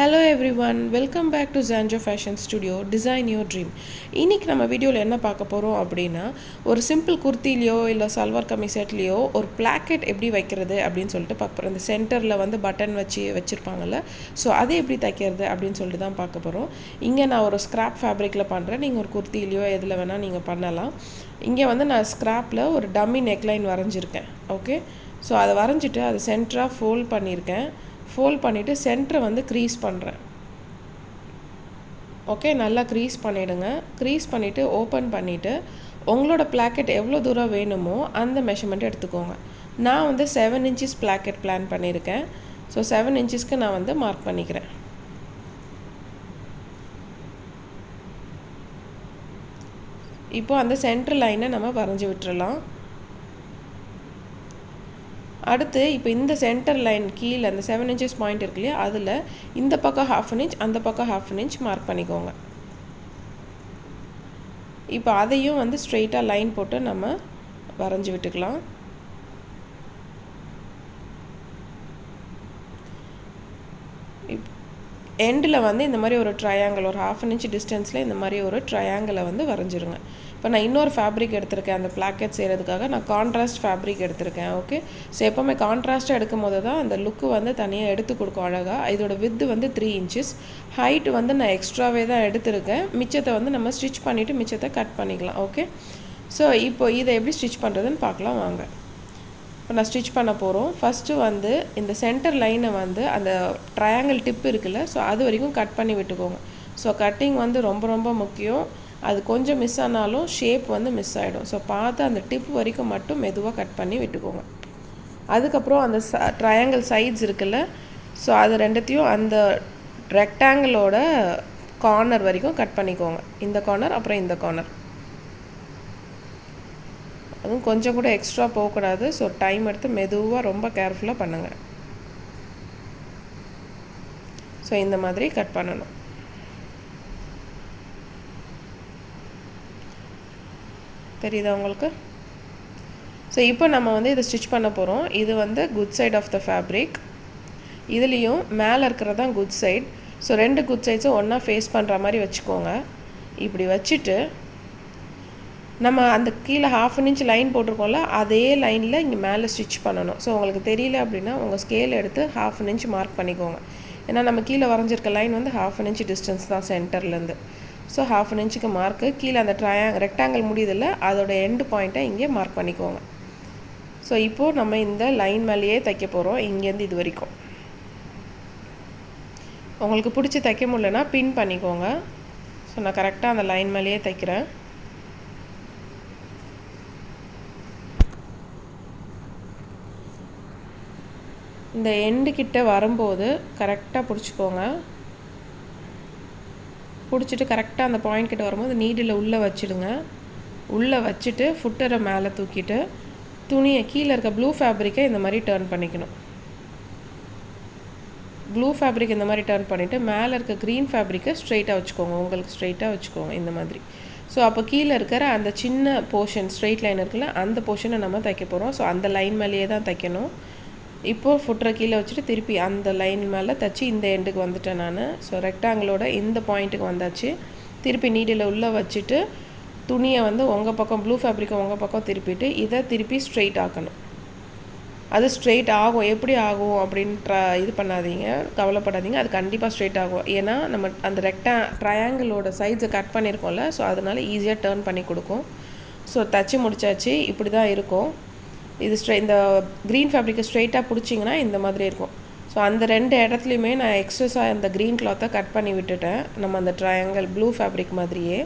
Hello everyone, welcome back to Zanjo Fashion Studio, Design Your Dream. இன்னைக்கு நம்ம வீடியோல என்ன பார்க்க போறோம் அப்படினா ஒரு சிம்பிள் குர்த்திலியோ இல்ல சல்வார் கமீஸ் செட்லியோ ஒரு பிளாக்கெட் எப்படி வைக்கிறது அப்படினு சொல்லிட்டு பார்க்க போறோம். இந்த சென்டர்ல வந்து பட்டன் வச்சிருப்பாங்கல. சோ அதை எப்படி தைக்கிறது அப்படினு சொல்லிட்டு தான் பார்க்க போறோம். இங்க நான் ஒரு ஸ்கிராப் ஃபேப்ரிக்ல பண்றேன். நீங்க ஒரு குர்த்திலியோ எதுல வேணா நீங்க பண்ணலாம். இங்க வந்து நான் ஸ்கிராப்ல ஒரு டம்மி neckline வரைஞ்சிருக்கேன். ஓகே. சோ அதை வரைஞ்சிட்டு அதை சென்டரா ஃபோல்ட் பண்ணிருக்கேன். ஃபோல்ட் பண்ணிட்டு சென்டரை வந்து க்ரீஸ் பண்ணுறேன். ஓகே, நல்லா க்ரீஸ் பண்ணிடுங்க. க்ரீஸ் பண்ணிவிட்டு ஓப்பன் பண்ணிவிட்டு உங்களோட பிளாக்கெட் எவ்வளோ தூரம் வேணுமோ அந்த மெஷர்மெண்ட் எடுத்துக்கோங்க. நான் வந்து 7 inches பிளாக்கெட் பிளான் பண்ணியிருக்கேன். ஸோ 7 inchesக்கு நான் வந்து மார்க் பண்ணிக்கிறேன். இப்போ அந்த சென்டர் லைனை நம்ம வரைஞ்சி விட்டுறலாம். அடுத்து இப்போ இந்த சென்டர் லைன் கீழே அந்த 7 inches பாயிண்ட் இருக்கு இல்லையா, அதில் இந்த பக்கம் 1/2 inch அந்த பக்கம் 1/2 inch மார்க் பண்ணிக்கோங்க. இப்போ அதையும் வந்து ஸ்ட்ரெயிட்டாக லைன் போட்டு நம்ம வரைஞ்சி விட்டுக்கலாம். எண்டில் வந்து இந்த மாதிரி ஒரு ட்ரையாங்கிள் ஒரு 1/2 inch டிஸ்டன்ஸில் இந்த மாதிரி ஒரு ட்ரையாங்கிளை வந்து வரைஞ்சிருங்க. இப்போ நான் இன்னொரு ஃபேப்ரிக் எடுத்திருக்கேன். அந்த பிளாக்கெட் செய்கிறதுக்காக நான் கான்ட்ராஸ்ட் ஃபேப்ரிக் எடுத்திருக்கேன். ஓகே, ஸோ எப்போவுமே கான்ட்ராஸ்ட்டாக எடுக்கும் போது தான் அந்த லுக்கு வந்து தனியாக எடுத்து கொடுக்கும் அழகாக. இதோட வித்து வந்து 3 inches, ஹைட்டு வந்து நான் எக்ஸ்ட்ராவே தான் எடுத்திருக்கேன். மிச்சத்தை வந்து நம்ம ஸ்டிச் பண்ணிவிட்டு மிச்சத்தை கட் பண்ணிக்கலாம். ஓகே, ஸோ இப்போ இதை எப்படி ஸ்டிச் பண்ணுறதுன்னு பார்க்கலாம் வாங்க. இப்போ நான் ஸ்டிச் பண்ண போகிறோம். ஃபஸ்ட்டு வந்து இந்த சென்டர் லைனை வந்து அந்த ட்ரையாங்கிள் டிப் இருக்குல்ல, ஸோ அது வரைக்கும் கட் பண்ணி விட்டுக்கோங்க. ஸோ கட்டிங் வந்து ரொம்ப ரொம்ப முக்கியம். அது கொஞ்சம் மிஸ் ஆனாலும் ஷேப் வந்து மிஸ் ஆகிடும். ஸோ பார்த்து அந்த டிப் வரைக்கும் மட்டும் மெதுவாக கட் பண்ணி விட்டுக்கோங்க. அதுக்கப்புறம் அந்த ட்ரையாங்கிள் சைட்ஸ் இருக்குல்ல, ஸோ அது ரெண்டுத்தையும் அந்த ரெக்டாங்கிளோட கார்னர் வரைக்கும் கட் பண்ணிக்கோங்க. இந்த கார்னர் அப்புறம் இந்த கார்னர், அதுவும் கொஞ்சம் கூட எக்ஸ்ட்ரா போகக்கூடாது. ஸோ டைம் எடுத்து மெதுவாக ரொம்ப கேர்ஃபுல்லாக பண்ணுங்கள். ஸோ இந்த மாதிரி கட் பண்ணணும். தெரியுதா உங்களுக்கு? ஸோ இப்போ நம்ம வந்து இதை ஸ்டிச் பண்ண போகிறோம். இது வந்து good side of the fabric. இதுலேயும் மேலே இருக்கிறது தான் குட் சைட். ஸோ ரெண்டு குட் சைட்ஸும் ஒன்றா ஃபேஸ் பண்ணுற மாதிரி வச்சுக்கோங்க. இப்படி வச்சுட்டு நம்ம அந்த கீழே 1/2 inch லைன் போட்டிருக்கோம்ல, அதே லைனில் இங்கே மேலே ஸ்டிச் பண்ணணும். ஸோ உங்களுக்கு தெரியல அப்படின்னா உங்கள் ஸ்கேல் எடுத்து 1/2 inch மார்க் பண்ணிக்கோங்க. ஏன்னா நம்ம கீழே வரைஞ்சிருக்க லைன் வந்து 1/2 inch டிஸ்டன்ஸ் தான் சென்டர்லேருந்து. ஸோ 1/2 inchக்கு மார்க்கு கீழே அந்த ரெக்டாங்கிள் முடியுதில்ல, அதோட எண்டு பாயிண்ட்டை இங்கே மார்க் பண்ணிக்கோங்க. ஸோ இப்போது நம்ம இந்த லைன் மேலேயே தைக்க போகிறோம். இங்கேருந்து இது வரைக்கும் உங்களுக்கு பிடிச்சி தைக்க முடியலன்னா பின் பண்ணிக்கோங்க. ஸோ நான் கரெக்டாக அந்த லைன் மேலேயே தைக்கிறேன். இந்த எண்டு கிட்ட வரும்போது கரெக்டாக பிடிச்சிக்கோங்க. பிடிச்சிட்டு கரெக்டாக அந்த பாயிண்ட் கிட்ட வரும்போது நீடில் உள்ளே வச்சுடுங்க. உள்ளே வச்சுட்டு ஃபுட்டரை மேலே தூக்கிட்டு துணியை கீழே இருக்க ப்ளூ ஃபேப்ரிக்கை இந்த மாதிரி டர்ன் பண்ணிக்கணும். ப்ளூ ஃபேப்ரிக் இந்த மாதிரி டர்ன் பண்ணிவிட்டு மேலே இருக்க க்ரீன் ஃபேப்ரிக்கை ஸ்ட்ரெயிட்டாக வச்சுக்கோங்க. உங்களுக்கு ஸ்ட்ரெயிட்டாக வச்சுக்கோங்க இந்த மாதிரி. ஸோ அப்போ கீழே இருக்கிற அந்த சின்ன போர்ஷன் ஸ்ட்ரெயிட் லைன் இருக்குல்ல, அந்த போர்ஷனை நம்ம தைக்க போகிறோம். ஸோ அந்த லைன் மேலேயே தான் தைக்கணும். இப்போது ஃபுட்டரை கீழே வச்சுட்டு திருப்பி அந்த லைன் மேலே தைச்சி இந்த எண்டுக்கு வந்துட்டேன் நான். ஸோ ரெக்டாங்கிளோட இந்த பாயிண்ட்டுக்கு வந்தாச்சு. திருப்பி நீடில் உள்ளே வச்சுட்டு துணியை வந்து உங்கள் பக்கம் ப்ளூ ஃபேப்ரிக்கை உங்கள் பக்கம் திருப்பிட்டு இதை திருப்பி ஸ்ட்ரெயிட் ஆக்கணும். அது ஸ்ட்ரெயிட் ஆகும். எப்படி ஆகும் அப்படின்னு இது பண்ணாதீங்க, கவலைப்படாதீங்க. அது கண்டிப்பாக ஸ்ட்ரெயிட் ஆகும். ஏன்னா நம்ம அந்த ட்ரையாங்கிளோட சைஸை கட் பண்ணியிருக்கோம்ல, ஸோ அதனால் ஈஸியாக டர்ன் பண்ணி கொடுக்கும். ஸோ தச்சு முடிச்சாச்சு. இப்படி தான் இருக்கும். இது இந்த க்ரீன் ஃபேப்ரிக்கை ஸ்ட்ரெயிட்டாக பிடிச்சிங்கன்னா இந்த மாதிரி இருக்கும். ஸோ அந்த ரெண்டு இடத்துலையுமே நான் எக்ஸ்ட்ராஸாக அந்த க்ரீன் கிளாத்தை கட் பண்ணி விட்டுட்டேன். நம்ம அந்த ட்ரையாங்கிள் ப்ளூ ஃபேப்ரிக் மாதிரியே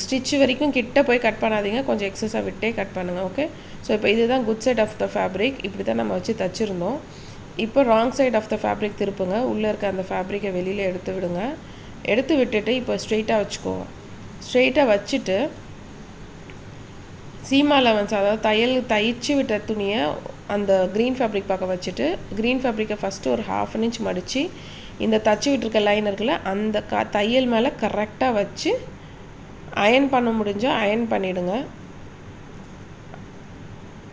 ஸ்டிச் வரைக்கும் கிட்ட போய் கட் பண்ணாதீங்க, கொஞ்சம் எக்ஸஸாக விட்டே கட் பண்ணுங்கள். ஓகே, ஸோ இப்போ இதுதான் good side of the fabric. இப்படி தான் நம்ம வச்சு தச்சுருந்தோம். இப்போ wrong side of the fabric திருப்புங்க. உள்ளே இருக்க அந்த ஃபேப்ரிக்கை வெளியில் எடுத்து விடுங்க. எடுத்து விட்டுட்டு இப்போ ஸ்ட்ரெயிட்டாக வச்சுக்கோங்க. ஸ்ட்ரெயிட்டாக வச்சுட்டு சீமா லெவன்ஸ், அதாவது தைச்சி விட்ட துணியை அந்த க்ரீன் ஃபேப்ரிக் பக்கம் வச்சுட்டு க்ரீன் ஃபேப்ரிக்கை ஃபஸ்ட்டு ஒரு 1/2 inch மடித்து இந்த தச்சு விட்டுருக்க லைன் இருக்குல்ல, அந்த தையல் மேலே கரெக்டாக வச்சு அயன் பண்ண முடிஞ்சால் அயன் பண்ணிவிடுங்க.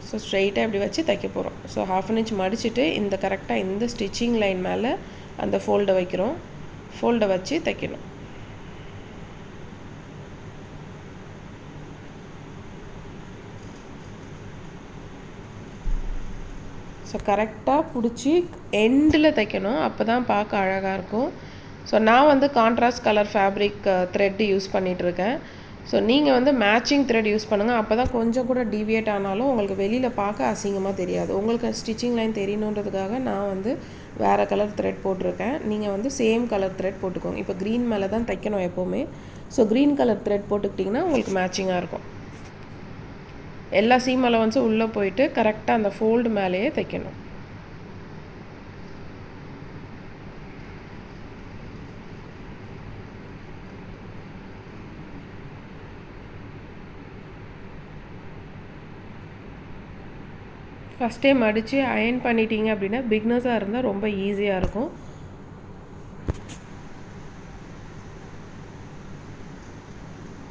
ஸோ ஸ்ட்ரெயிட்டாக இப்படி வச்சு தைக்க போகிறோம். ஸோ 1/2 inch மடிச்சுட்டு இந்த கரெக்டாக இந்த ஸ்டிச்சிங் லைன் மேலே அந்த ஃபோல்டை வைக்கிறோம். ஃபோல்டை வச்சு தைக்கணும். ஸோ கரெக்டாக பிடிச்சி எண்டில் தைக்கணும். அப்போ தான் பார்க்க அழகாக இருக்கும். ஸோ நான் வந்து contrast colour fabric thread use பண்ணிகிட்ருக்கேன். ஸோ நீங்கள் வந்து மேட்சிங் த்ரெட் யூஸ் பண்ணுங்கள். அப்போ தான் கொஞ்சம் கூட டீவியேட் ஆனாலும் உங்களுக்கு வெளியில் பார்க்க அசிங்கமாக தெரியாது. உங்களுக்கு ஸ்டிச்சிங் லைன் தெரியணுன்றதுக்காக நான் வந்து வேறு கலர் த்ரெட் போட்டிருக்கேன். நீங்கள் வந்து சேம் கலர் த்ரெட் போட்டுக்கோங்க. இப்போ க்ரீன் மேலே தான் தைக்கணும் எப்போவுமே. ஸோ க்ரீன் கலர் த்ரெட் போட்டுக்கிட்டிங்கன்னா உங்களுக்கு மேட்சிங்காக இருக்கும். எல்லா சீம் அலவன்ஸும் உள்ளே போயிட்டு கரெக்டாக அந்த ஃபோல்டு மேலேயே தைக்கணும். ஃபஸ்ட்டே மடித்து அயர்ன் பண்ணிட்டீங்க அப்படின்னா பிக்னஸாக இருந்தால் ரொம்ப ஈஸியாக இருக்கும்.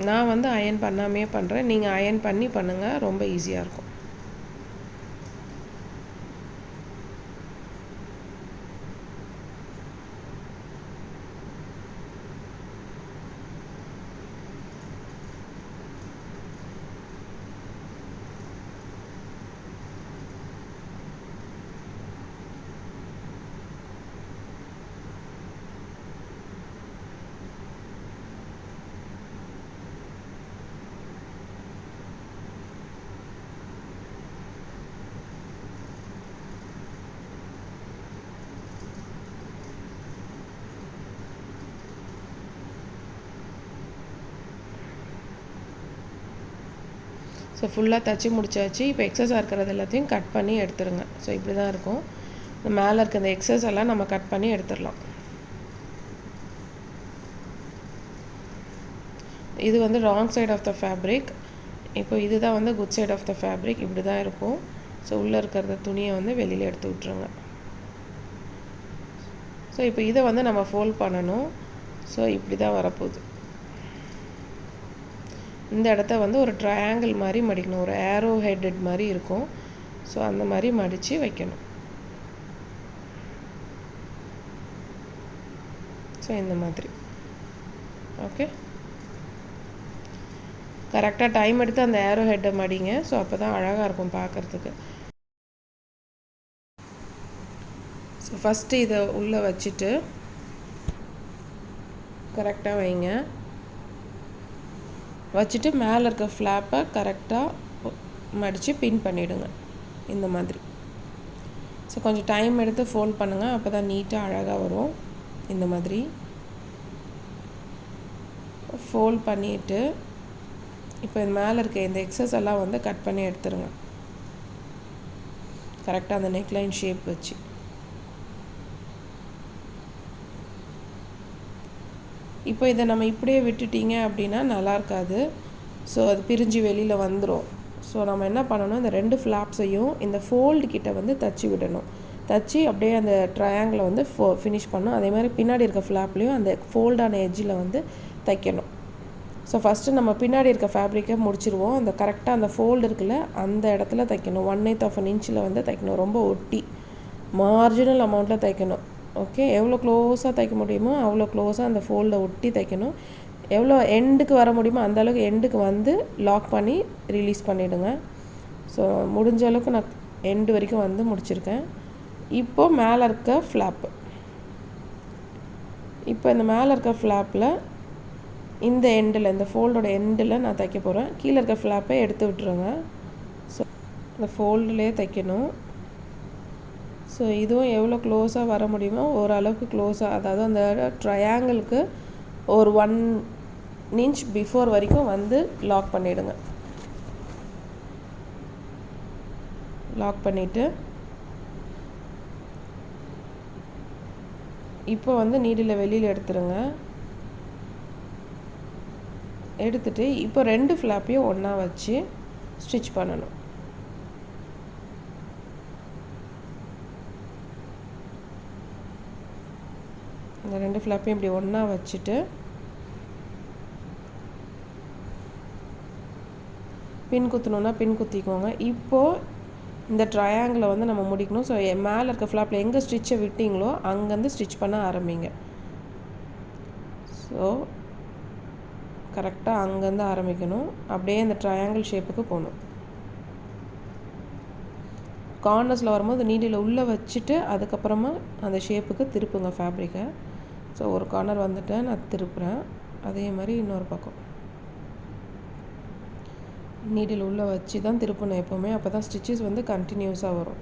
நான் வந்து அயர்ன் பண்ணாமே பண்ணுறேன். நீங்கள் அயர்ன் பண்ணி பண்ணுங்கள், ரொம்ப ஈஸியாக இருக்கும். ஸோ ஃபுல்லாக தைச்சி முடிச்சாச்சு. இப்போ எக்ஸஸாக இருக்கிறது எல்லாத்தையும் கட் பண்ணி எடுத்துருங்க. ஸோ இப்படி தான் இருக்கும். இந்த மேலே இருக்க இந்த எக்ஸஸ் எல்லாம் நம்ம கட் பண்ணி எடுத்துடலாம். இது வந்து wrong side of the fabric. இப்போ இதுதான் வந்து good side of the fabric. இப்படி தான் இருக்கும். ஸோ உள்ளே இருக்கிற துணியை வந்து வெளியில் எடுத்து விட்ருங்க. ஸோ இப்போ இதை வந்து நம்ம ஃபோல்ட் பண்ணணும். ஸோ இப்படி தான் வரப்போகுது. இந்த இடத்த வந்து ஒரு ட்ரையாங்கிள் மாதிரி மடிக்கணும். ஒரு ஏரோ ஹெட்டட் மாதிரி இருக்கும். ஸோ அந்த மாதிரி மடித்து வைக்கணும். ஸோ இந்த மாதிரி ஓகே. கரெக்டாக டைம் எடுத்து அந்த ஏரோ ஹெட்டை மடிங்க. ஸோ அப்போ தான் அழகாக இருக்கும் பார்க்குறதுக்கு. ஸோ ஃபஸ்ட்டு இதை உள்ளே வச்சுட்டு கரெக்டாக வைங்க. வச்சுட்டு மேலே இருக்க ஃப்ளாப்பை கரெக்டாக மடித்து பின் பண்ணிவிடுங்க இந்த மாதிரி. ஸோ கொஞ்சம் டைம் எடுத்து ஃபோல்ட் பண்ணுங்கள். அப்போ தான் நீட்டாக அழகாக வரும். இந்த மாதிரி ஃபோல்ட் பண்ணிவிட்டு இப்போ இந்த மேலே இருக்க இந்த எக்ஸஸ் எல்லாம் வந்து கட் பண்ணி எடுத்துருங்க. கரெக்டாக அந்த நெக்லைன் ஷேப் வச்சு. இப்போ இதை நம்ம இப்படியே விட்டுட்டிங்க அப்படின்னா நல்லா இருக்காது. ஸோ அது பிரிஞ்சு வெளியில் வந்துடும். ஸோ நம்ம என்ன பண்ணணும், இந்த 2 ஃப்ளாப்ஸையும் இந்த ஃபோல்டு கிட்ட வந்து தச்சு விடணும். தச்சு அப்படியே அந்த ட்ரையாங்கிளை வந்து ஃபினிஷ் பண்ணணும். அதே மாதிரி பின்னாடி இருக்க ஃப்ளாப்லேயும் அந்த ஃபோல்டான எட்ஜில் வந்து தைக்கணும். ஸோ ஃபஸ்ட்டு நம்ம பின்னாடி இருக்க ஃபேப்ரிக்கை முடிச்சிருவோம். அந்த கரெக்டாக அந்த ஃபோல்டு இருக்குல்ல அந்த இடத்துல தைக்கணும். 1/8 inch வந்து தைக்கணும். ரொம்ப ஒட்டி மார்ஜினல் அமௌண்ட்டில் தைக்கணும். ஓகே, எவ்வளோ க்ளோஸாக தைக்க முடியுமோ அவ்வளோ க்ளோஸாக அந்த ஃபோல்டை ஒட்டி தைக்கணும். எவ்வளோ எண்டுக்கு வர முடியுமோ அந்தளவுக்கு எண்டுக்கு வந்து லாக் பண்ணி ரிலீஸ் பண்ணிவிடுங்க. ஸோ முடிஞ்ச அளவுக்கு நான் எண்டு வரைக்கும் வந்து முடிச்சிருக்கேன். இப்போது மேலே இருக்க ஃப்ளாப்பு, இப்போ இந்த மேலே இருக்க ஃப்ளாப்பில் இந்த எண்டில், இந்த ஃபோல்டோட எண்டில் நான் தைக்க போகிறேன். கீழே இருக்க ஃப்ளாப்பை எடுத்து விட்டுருங்க. ஸோ இந்த ஃபோல்டுலேயே தைக்கணும். ஸோ இதுவும் எவ்வளோ க்ளோஸாக வர முடியுமோ ஓரளவுக்கு க்ளோஸாக, அதாவது அந்த ட்ரையாங்கிளுக்கு ஒரு 1 inch பிஃபோர் வரைக்கும் வந்து லாக் பண்ணிவிடுங்க. லாக் பண்ணிவிட்டு இப்போ வந்து நீடில் வெளியில் எடுத்துருங்க. எடுத்துகிட்டு இப்போ 2 ஃப்ளாப்பையும் ஒன்றா வச்சு ஸ்டிச் பண்ணணும். இந்த 2 ஃப்ளாப்பையும் இப்படி ஒன்றா வச்சுட்டு பின் குத்தணுன்னா பின் குத்திக்கோங்க. இப்போது இந்த ட்ரையாங்கிளை வந்து நம்ம முடிக்கணும். ஸோ மேலே இருக்க ஃப்ளாப்பில் எங்கே ஸ்டிச்சை விட்டிங்களோ அங்கேருந்து ஸ்டிச் பண்ண ஆரம்பிங்க. ஸோ கரெக்டாக அங்கேருந்து ஆரம்பிக்கணும். அப்படியே இந்த ட்ரையாங்கிள் ஷேப்புக்கு போகணும். கார்னர்ஸில் வரும்போது நீடில் உள்ளே வச்சுட்டு அதுக்கப்புறமா அந்த ஷேப்புக்கு திருப்புங்க ஃபேப்ரிக்கை. ஸோ ஒரு கார்னர் வந்துட்டு நான் திருப்புறேன். அதே மாதிரி இன்னொரு பக்கம் நீடில் உள்ளே வச்சு தான் திருப்பணும் எப்போவுமே. அப்போ தான் ஸ்டிச்சஸ் வந்து கண்டினியூஸாக வரும்.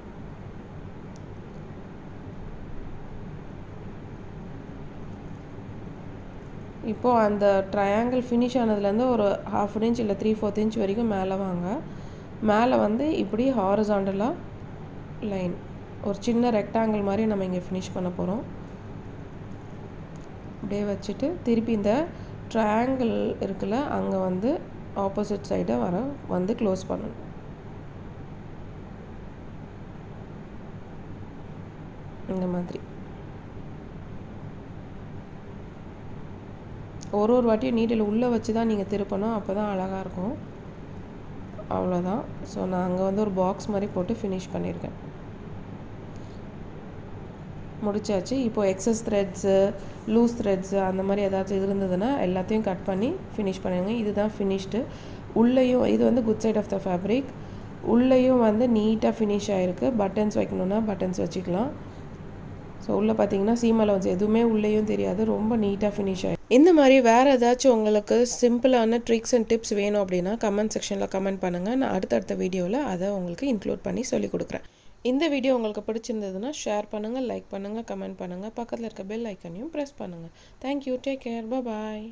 இப்போது அந்த ட்ரையாங்கிள் ஃபினிஷ் ஆனதுலேருந்து ஒரு 1/2 இன்ச் இல்லை 3/4 இன்ச் வரைக்கும் மேலே வாங்க. மேலே வந்து இப்படி ஹாரிசாண்டலாக லைன் ஒரு சின்ன ரெக்டாங்கிள் மாதிரி நம்ம இங்கே ஃபினிஷ் பண்ண போகிறோம். அப்படியே வச்சுட்டு திருப்பி இந்த ட்ரையாங்கிள் இருக்குல்ல அங்கே வந்து ஆப்போசிட் சைடை வந்து க்ளோஸ் பண்ணணும். இந்த மாதிரி ஒரு வாட்டியும் நீடில் உள்ளே வச்சு தான் நீங்கள் திருப்பணும். அப்போ தான் அழகாக இருக்கும். அவ்வளோதான். ஸோ நான் அங்கே வந்து ஒரு பாக்ஸ் மாதிரி போட்டு ஃபினிஷ் பண்ணியிருக்கேன். முடிச்சாச்சு. இப்போது எக்ஸஸ் த்ரெட்ஸு லூஸ் த்ரெட்ஸு அந்த மாதிரி ஏதாச்சும் இருந்ததுன்னா எல்லாத்தையும் கட் பண்ணி ஃபினிஷ் பண்ணிடுங்க. இதுதான் ஃபினிஷ்டு. உள்ளேயும் இது வந்து குட் சைட் ஆஃப் த ஃபேப்ரிக். உள்ளேயும் வந்து நீட்டாக ஃபினிஷ் ஆகிருக்கு. பட்டன்ஸ் வைக்கணுன்னா பட்டன்ஸ் வச்சுக்கலாம். ஸோ உள்ளே பார்த்தீங்கன்னா சீம் அலவன்ஸ் எதுவுமே உள்ளேயும் தெரியாது. ரொம்ப நீட்டாக ஃபினிஷ் ஆகிடும். இந்த மாதிரி வேறு ஏதாச்சும் உங்களுக்கு சிம்பிளான ட்ரிக்ஸ் அண்ட் டிப்ஸ் வேணும் அப்படின்னா கமெண்ட் செக்ஷனில் கமெண்ட் பண்ணுங்கள். நான் அடுத்தடுத்த வீடியோவில் அதை உங்களுக்கு இன்க்ளூட் பண்ணி சொல்லிக் கொடுக்குறேன். இந்த வீடியோ உங்களுக்கு பிடிச்சிருந்ததுன்னா ஷேர் பண்ணுங்கள், லைக் பண்ணுங்கள், கமெண்ட் பண்ணுங்கள். பக்கத்தில் இருக்க பெல் ஐக்கனையும் ப்ரெஸ் பண்ணுங்கள். தேங்க்யூ. Take care. பாய்.